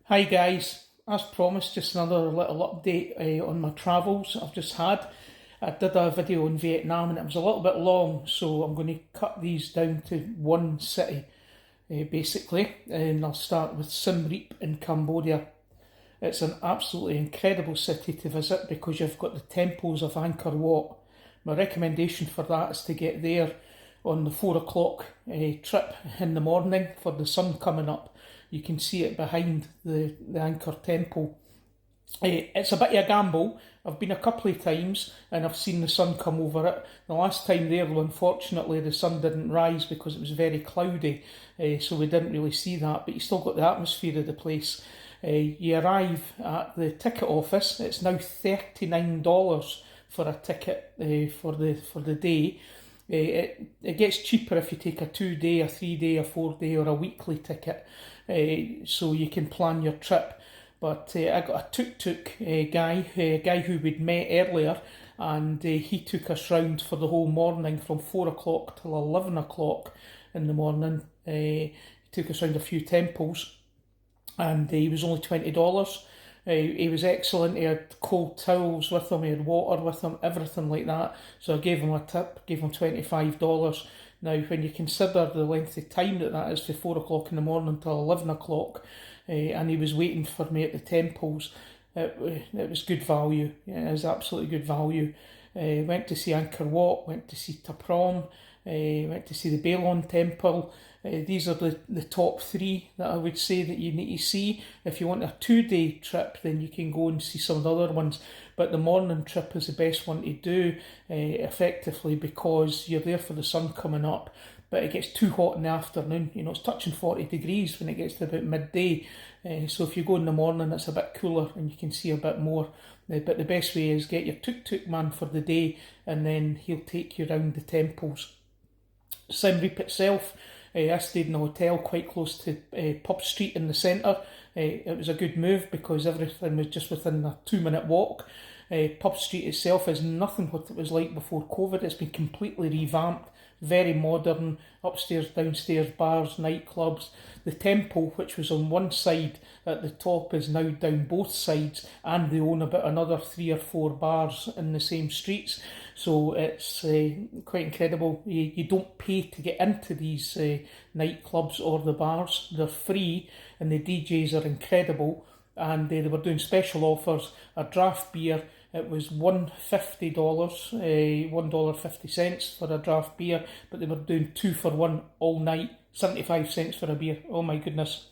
Hi guys, as promised, just another little update on my travels I've just had. I did a video in Vietnam and it was a little bit long, so I'm going to cut these down to one city basically, and I'll start with Siem Reap in Cambodia. It's an absolutely incredible city to visit because you've got the temples of Angkor Wat. My recommendation for that is to get there on the 4 o'clock trip in the morning for the sun coming up. You can see it behind the Angkor temple. It's a bit of a gamble. I've been a couple of times and I've seen the sun come over it. The last time there, well, unfortunately, the sun didn't rise because it was very cloudy, so we didn't really see that, but you still got the atmosphere of the place. You arrive at the ticket office. It's now $39 for a ticket for the day. It gets cheaper if you take a 2-day, a 3-day, a 4-day, or a weekly ticket, so you can plan your trip. But I got a tuk-tuk guy, a guy who we'd met earlier, and he took us round for the whole morning from 4 o'clock till 11 o'clock in the morning. He took us round a few temples, and he was only $20. He was excellent. He had cold towels with him, he had water with him, everything like that. So I gave him a tip, gave him $25. Now, when you consider the length of time that is, from 4 o'clock in the morning till 11 o'clock, and he was waiting for me at the temples, it was good value. It was absolutely good value. Went to see Angkor Wat, went to see Ta Prohm, went to see the Bailon Temple. These are the top three that I would say that you need to see. If you want a 2-day trip, then you can go and see some of the other ones. But the morning trip is the best one to do, effectively, because you're there for the sun coming up. But it gets too hot in the afternoon. You know, it's touching 40 degrees when it gets to about midday. So if you go in the morning, it's a bit cooler and you can see a bit more. But the best way is get your tuk-tuk man for the day, and then he'll take you around the temples. Siem Reap itself, I stayed in a hotel quite close to Pub Street in the centre. It was a good move because everything was just within a 2-minute walk. Pub Street itself is nothing what it was like before COVID. It's been completely revamped, very modern, upstairs, downstairs, bars, nightclubs. The temple, which was on one side at the top, is now down both sides, and they own about another 3 or 4 bars in the same streets. So it's quite incredible. You don't pay to get into these nightclubs or the bars. They're free, and the DJs are incredible. And they were doing special offers. A draft beer, it was $150, $1.50 for a draft beer, but they were doing 2 for 1 all night, 75 cents for a beer. Oh my goodness,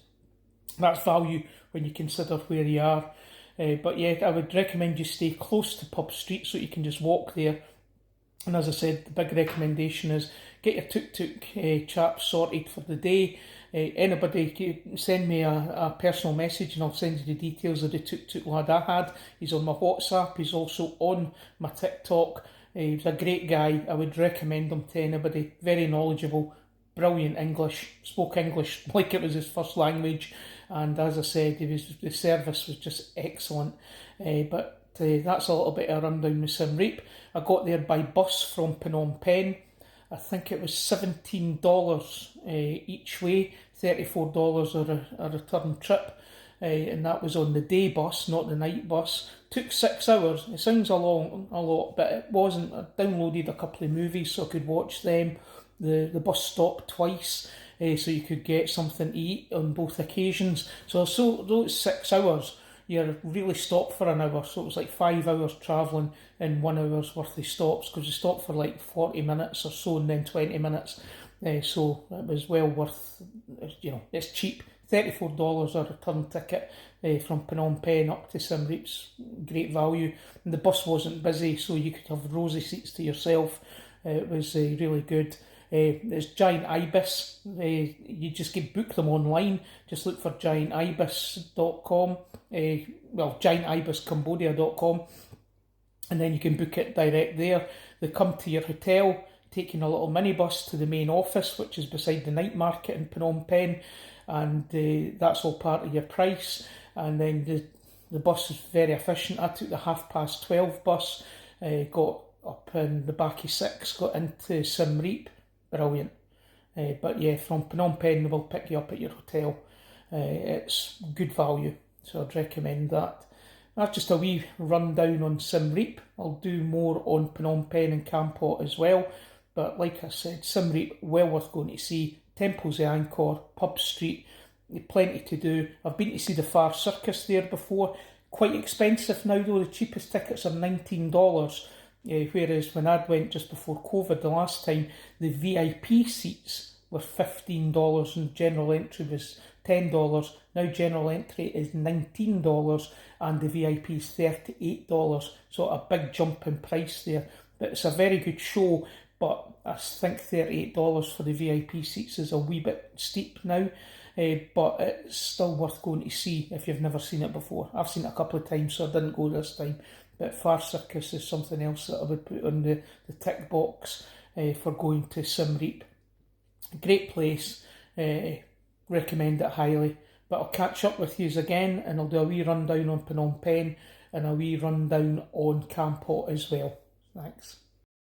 that's value when you consider where you are. But yeah, I would recommend you stay close to Pub Street so you can just walk there. And as I said, the big recommendation is get your tuk-tuk chap sorted for the day. Anybody send me a personal message and I'll send you the details of the tuk-tuk lad I had. He's on my WhatsApp, he's also on my TikTok. He's a great guy. I would recommend him to anybody. Very knowledgeable, brilliant English, spoke English like it was his first language. And as I said, the service was just excellent. But that's a little bit of a rundown with Siem Reap. I got there by bus from Phnom Penh. I think it was $17 each way, $34 a return trip, and that was on the day bus, not the night bus. Took 6 hours. It sounds a lot, but it wasn't. I downloaded a couple of movies so I could watch them. The bus stopped twice, so you could get something to eat on both occasions. So those 6 hours, you're really stopped for an hour, so it was like 5 hours travelling and 1 hour's worth of stops, because you stopped for like 40 minutes or so and then 20 minutes. So it was well worth, it's cheap. $34 a return ticket from Phnom Penh up to Siem Reap's great value. And the bus wasn't busy, so you could have rosy seats to yourself. It was really good. There's giant ibis. You just can book them online. Just look for giantibis.com. Giantibiscambodia.com, and then you can book it direct there. They come to your hotel, taking a little minibus to the main office, which is beside the night market in Phnom Penh, and that's all part of your price. And then the bus is very efficient. I took the 12:30 bus, got up in the back of 6, got into Siem Reap. Brilliant. But yeah, from Phnom Penh, they will pick you up at your hotel. It's good value. so I'd recommend that. That's just a wee rundown on Siem Reap. I'll do more on Phnom Penh and Kampot as well, but like I said, Siem Reap, well worth going to see. Temples of Angkor, Pub Street, plenty to do. I've been to see the Far Circus there before. Quite expensive now though, the cheapest tickets are $19, whereas when I went just before COVID the last time, the VIP seats were $15 and general entry was $10. Now general entry is $19 and the VIP is $38, so a big jump in price there. But it's a very good show, but I think $38 for the VIP seats is a wee bit steep now. But it's still worth going to see if you've never seen it before. I've seen it a couple of times, so I didn't go this time. But Far Circus is something else that I would put on the tick box for going to Siem Reap. Great place, recommend it highly. But I'll catch up with you again, and I'll do a wee rundown on Phnom Penh and a wee rundown on Kampot as well. Thanks.